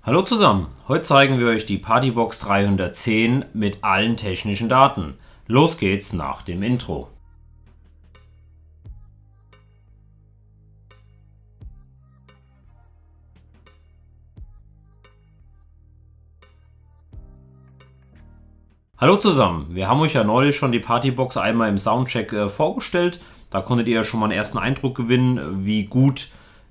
Hallo zusammen, heute zeigen wir euch die Partybox 310 mit allen technischen Daten. Los geht's nach dem Intro. Hallo zusammen, wir haben euch ja neulich schon die Partybox einmal im Soundcheck vorgestellt. Da konntet ihr ja schon mal einen ersten Eindruck gewinnen, wie gut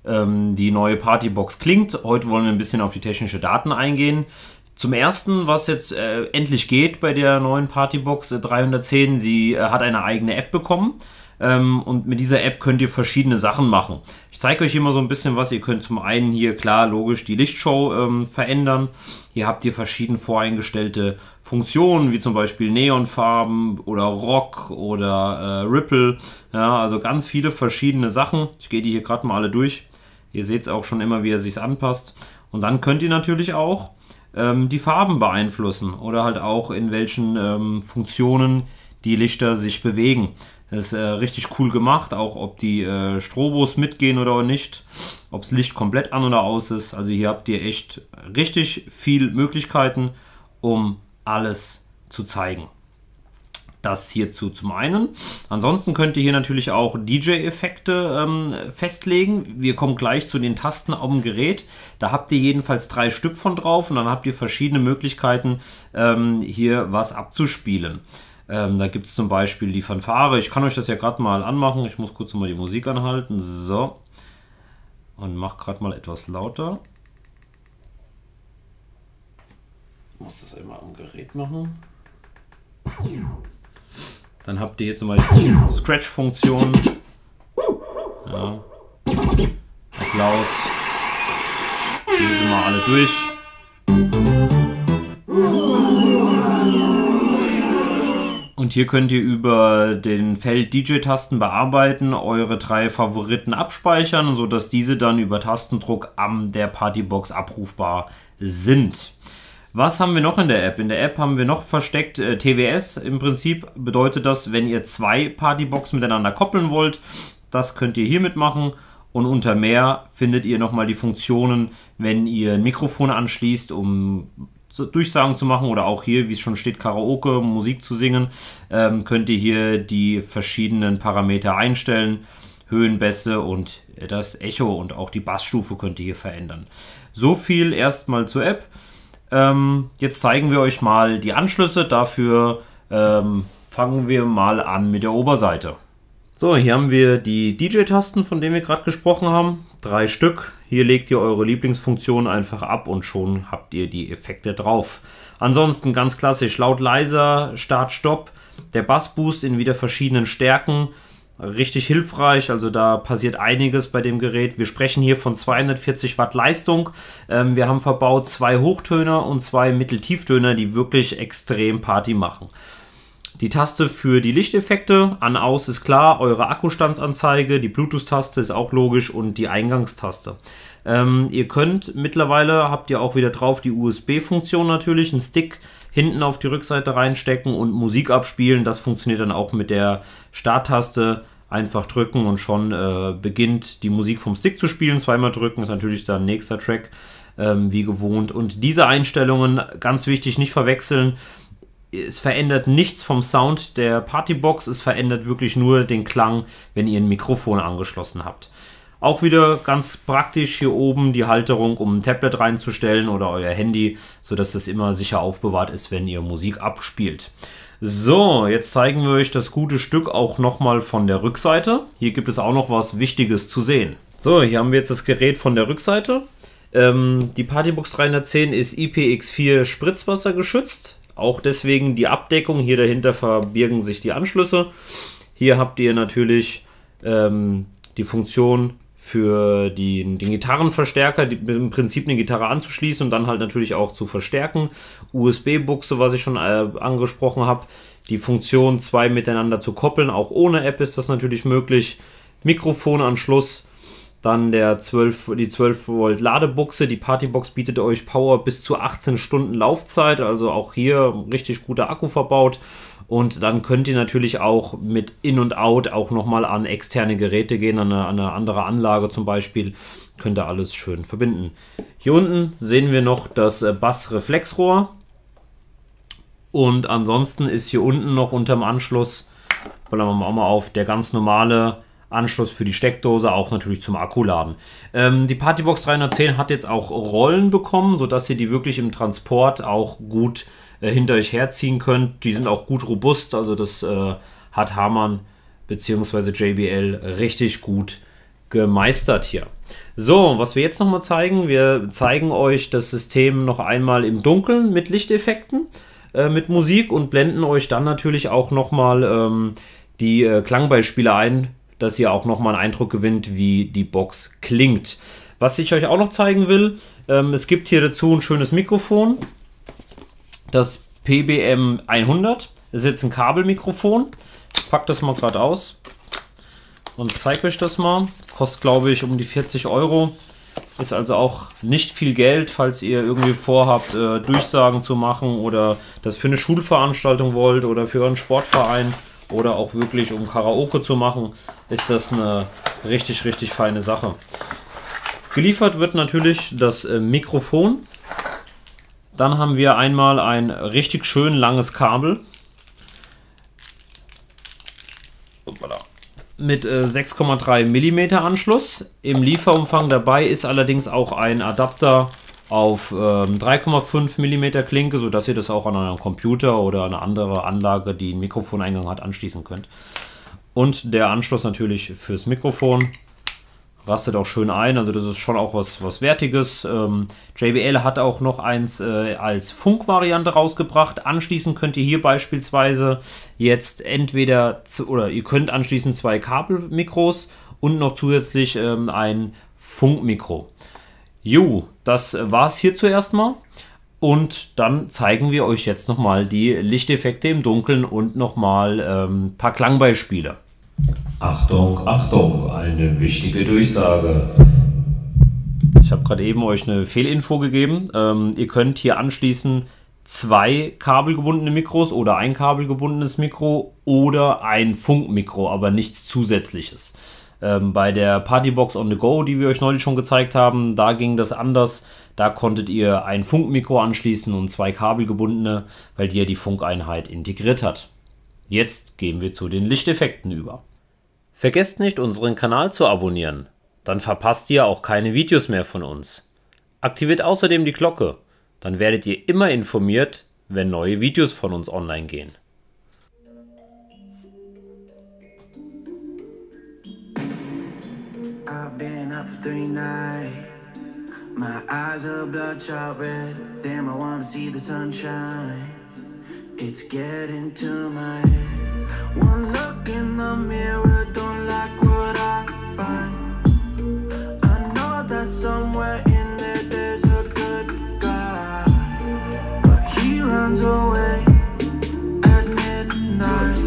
die neue Partybox klingt. Heute wollen wir ein bisschen auf die technische Daten eingehen. Zum ersten, was jetzt endlich geht bei der neuen Partybox 310, sie hat eine eigene App bekommen. Und mit dieser App könnt ihr verschiedene Sachen machen. Ich zeige euch hier mal so ein bisschen was. Ihr könnt zum einen hier klar logisch die Lichtshow verändern. Hier habt ihr verschiedene voreingestellte Funktionen, wie zum Beispiel Neonfarben oder Rock oder Ripple. Ja, also ganz viele verschiedene Sachen. Ich gehe die hier gerade mal alle durch. Ihr seht es auch schon immer, wie er sich anpasst. Und dann könnt ihr natürlich auch die Farben beeinflussen oder halt auch in welchen Funktionen die Lichter sich bewegen. Das ist richtig cool gemacht, auch ob die Strobos mitgehen oder nicht, ob das Licht komplett an oder aus ist. Also hier habt ihr echt richtig viel Möglichkeiten, um alles zu zeigen. Das hierzu zum einen. Ansonsten könnt ihr hier natürlich auch DJ-Effekte festlegen. Wir kommen gleich zu den Tasten auf dem Gerät. Da habt ihr jedenfalls 3 Stück von drauf und dann habt ihr verschiedene Möglichkeiten, hier was abzuspielen. Da gibt es zum Beispiel die Fanfare. Ich kann euch das ja gerade mal anmachen. Ich muss kurz mal die Musik anhalten. So. Und mache gerade mal etwas lauter. Ich muss das einmal am Gerät machen. Dann habt ihr hier zum Beispiel die Scratch-Funktion. Ja. Applaus. Die sind mal alle durch. Und hier könnt ihr über den Feld DJ-Tasten bearbeiten, eure 3 Favoriten abspeichern, sodass diese dann über Tastendruck an der Partybox abrufbar sind. Was haben wir noch in der App? In der App haben wir noch versteckt TWS. Im Prinzip bedeutet das, wenn ihr 2 Partyboxen miteinander koppeln wollt, das könnt ihr hiermit machen. Und unter mehr findet ihr nochmal die Funktionen, wenn ihr ein Mikrofon anschließt, um Durchsagen zu machen oder auch hier, wie es schon steht, Karaoke, Musik zu singen, könnt ihr hier die verschiedenen Parameter einstellen. Höhen, Bässe und das Echo und auch die Bassstufe könnt ihr hier verändern. So viel erstmal zur App. Jetzt zeigen wir euch mal die Anschlüsse. Dafür fangen wir mal an mit der Oberseite. So, hier haben wir die DJ-Tasten, von denen wir gerade gesprochen haben. 3 Stück. Hier legt ihr eure Lieblingsfunktion einfach ab und schon habt ihr die Effekte drauf. Ansonsten ganz klassisch laut, leiser, Start, Stopp. Der Bassboost in wieder verschiedenen Stärken. Richtig hilfreich, also da passiert einiges bei dem Gerät. Wir sprechen hier von 240 Watt Leistung. Wir haben verbaut 2 Hochtöner und 2 Mitteltieftöner, die wirklich extrem Party machen. Die Taste für die Lichteffekte, an, aus ist klar, eure Akkustandsanzeige, die Bluetooth-Taste ist auch logisch und die Eingangstaste. Ihr könnt mittlerweile, habt ihr auch wieder drauf die USB-Funktion natürlich, einen Stick hinten auf die Rückseite reinstecken und Musik abspielen. Das funktioniert dann auch mit der Starttaste. Einfach drücken und schon beginnt die Musik vom Stick zu spielen. Zweimal drücken ist natürlich dann nächster Track, wie gewohnt. Und diese Einstellungen, ganz wichtig, nicht verwechseln. Es verändert nichts vom Sound der Partybox, es verändert wirklich nur den Klang, wenn ihr ein Mikrofon angeschlossen habt. Auch wieder ganz praktisch hier oben die Halterung, um ein Tablet reinzustellen oder euer Handy, sodass es immer sicher aufbewahrt ist, wenn ihr Musik abspielt. So, jetzt zeigen wir euch das gute Stück auch nochmal von der Rückseite. Hier gibt es auch noch was Wichtiges zu sehen. So, hier haben wir jetzt das Gerät von der Rückseite. Die Partybox 310 ist IPX4 Spritzwasser geschützt. Auch deswegen die Abdeckung. Hier dahinter verbirgen sich die Anschlüsse. Hier habt ihr natürlich die Funktion für den Gitarrenverstärker, im Prinzip eine Gitarre anzuschließen und dann halt natürlich auch zu verstärken. USB-Buchse, was ich schon angesprochen habe. Die Funktion, 2 miteinander zu koppeln. Auch ohne App ist das natürlich möglich. Mikrofonanschluss. Dann die 12 Volt Ladebuchse. Die Partybox bietet euch Power bis zu 18 Stunden Laufzeit. Also auch hier richtig guter Akku verbaut. Und dann könnt ihr natürlich auch mit In und Out auch nochmal an externe Geräte gehen, an eine andere Anlage zum Beispiel. könnt ihr alles schön verbinden. Hier unten sehen wir noch das Bassreflexrohr. Und ansonsten ist hier unten noch unterm Anschluss, ballern wir mal auf, der ganz normale Anschluss für die Steckdose, auch natürlich zum Akkuladen. Die Partybox 310 hat jetzt auch Rollen bekommen, sodass ihr die wirklich im Transport auch gut hinter euch herziehen könnt. Die sind auch gut robust, also das hat Harman bzw. JBL richtig gut gemeistert hier. So, was wir jetzt nochmal zeigen, wir zeigen euch das System noch einmal im Dunkeln mit Lichteffekten, mit Musik und blenden euch dann natürlich auch nochmal die Klangbeispiele ein, dass ihr auch nochmal einen Eindruck gewinnt, wie die Box klingt. Was ich euch auch noch zeigen will, es gibt hier dazu ein schönes Mikrofon, das PBM 100. Das ist jetzt ein Kabelmikrofon. Ich packe das mal gerade aus und zeige euch das mal. Kostet, glaube ich, um die 40 Euro. Ist also auch nicht viel Geld, falls ihr irgendwie vorhabt, Durchsagen zu machen oder das für eine Schulveranstaltung wollt oder für einen Sportverein oder auch wirklich um Karaoke zu machen, ist das eine richtig, richtig feine Sache. Geliefert wird natürlich das Mikrofon. Dann haben wir einmal ein richtig schön langes Kabel mit 6,3 mm Anschluss. Im Lieferumfang dabei ist allerdings auch ein Adapter auf 3,5 mm Klinke, sodass ihr das auch an einem Computer oder eine andere Anlage, die einen Mikrofoneingang hat, anschließen könnt. Und der Anschluss natürlich fürs Mikrofon. Rastet auch schön ein, also das ist schon auch was Wertiges. JBL hat auch noch eins als Funkvariante rausgebracht. Anschließend könnt ihr hier beispielsweise jetzt entweder, oder ihr könnt anschließend 2 Kabelmikros und noch zusätzlich ein Funkmikro. Jo, das war's hier zuerst mal. Und dann zeigen wir euch jetzt nochmal die Lichteffekte im Dunkeln und nochmal ein paar Klangbeispiele. Achtung, Achtung, eine wichtige Durchsage. Ich habe gerade eben euch eine Fehlinfo gegeben. Ihr könnt hier anschließen 2 kabelgebundene Mikros oder ein kabelgebundenes Mikro oder ein Funkmikro, aber nichts Zusätzliches. Bei der Partybox on the Go, die wir euch neulich schon gezeigt haben, da ging das anders. Da konntet ihr ein Funkmikro anschließen und 2 kabelgebundene, weil die ja die Funkeinheit integriert hat. Jetzt gehen wir zu den Lichteffekten über. Vergesst nicht, unseren Kanal zu abonnieren, dann verpasst ihr auch keine Videos mehr von uns. Aktiviert außerdem die Glocke, dann werdet ihr immer informiert, wenn neue Videos von uns online gehen. I've been up for 3 nights. My eyes are bloodshot red. Damn, I wanna see the sunshine. It's getting to my head. One look in the mirror, don't like what I find. I know that somewhere in there there's a good guy, but he runs away at midnight.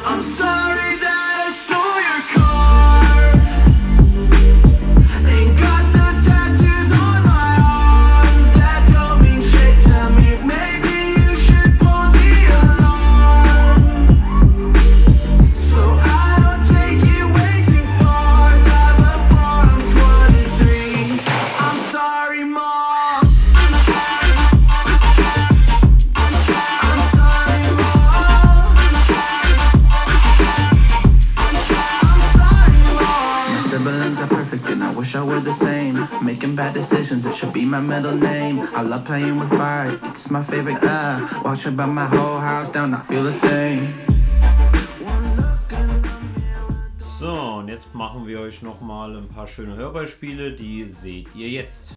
I'm sorry that I stole your car and got those tattoos on my arms that don't mean shit to me. Maybe you should pull the alarm so I don't take it way too far. Die before I'm 23. I'm sorry, Mom. I'm sorry, Mom. My siblings are perfect and I wish I were the same. Making bad decisions, it should be my middle name. I love playing with fire, it's my favorite. Watch it burn my whole house down, not feel a thing. One look in the mirror. So, und jetzt machen wir euch nochmal ein paar schöne Hörbeispiele, die seht ihr jetzt.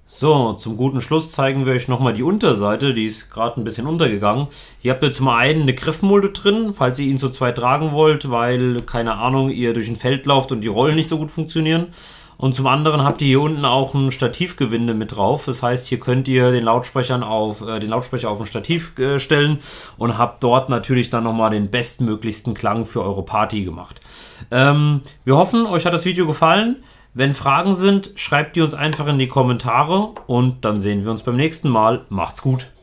So, zum guten Schluss zeigen wir euch nochmal die Unterseite, die ist gerade ein bisschen untergegangen. Hier habt ihr zum einen eine Griffmulde drin, falls ihr ihn zu zweit tragen wollt, weil, keine Ahnung, ihr durch ein Feld lauft und die Rollen nicht so gut funktionieren. Und zum anderen habt ihr hier unten auch ein Stativgewinde mit drauf. Das heißt, hier könnt ihr den Lautsprecher auf ein Stativ stellen und habt dort natürlich dann nochmal den bestmöglichsten Klang für eure Party gemacht. Wir hoffen, euch hat das Video gefallen. Wenn Fragen sind, schreibt die uns einfach in die Kommentare und dann sehen wir uns beim nächsten Mal. Macht's gut!